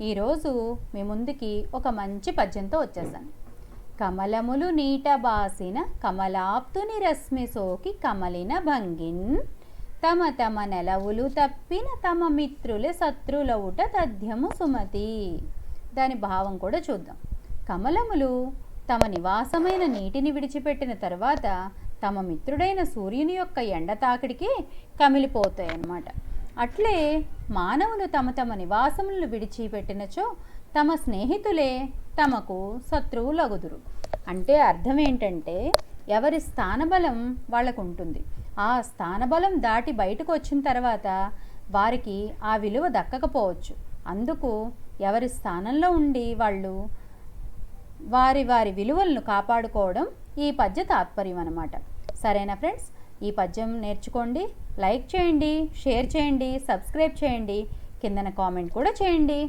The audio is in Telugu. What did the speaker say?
ఈరోజు మీ ముందుకి ఒక మంచి పద్యంతో వచ్చేసాను. కమలములు నీట బాసిన కమలాప్తుని రశ్మి సోకి కమలిన భంగిన్ తమ తమ నెలవులు తప్పిన తమ మిత్రులే శత్రులవుట తథ్యము సుమతి. దాని భావం కూడా చూద్దాం. కమలములు తమ నివాసమైన నీటిని విడిచిపెట్టిన తర్వాత తమ మిత్రుడైన సూర్యుని యొక్క ఎండ తాకిడికి కమిలిపోతాయి అన్నమాట. అట్లే మానవులు తమ తమ నివాసములను విడిచిపెట్టినచో తమ స్నేహితులే తమకు శత్రువులగుదురు. అంటే అర్థం ఏంటంటే ఎవరి స్థానబలం వాళ్ళకు ఉంటుంది. ఆ స్థానబలం దాటి బయటకు వచ్చిన తర్వాత వారికి ఆ విలువ దక్కకపోవచ్చు. అందుకు ఎవరి స్థానంలో ఉండి వాళ్ళు వారి వారి విలువలను కాపాడుకోవడం ఈ పద్య తాత్పర్యం అన్నమాట. సరేనా ఫ్రెండ్స్, ఈ పద్యం నేర్చుకోండి, లైక్ చేయండి, షేర్ చేయండి, సబ్స్క్రైబ్ చేయండి, కిందన కామెంట్ కూడా చేయండి.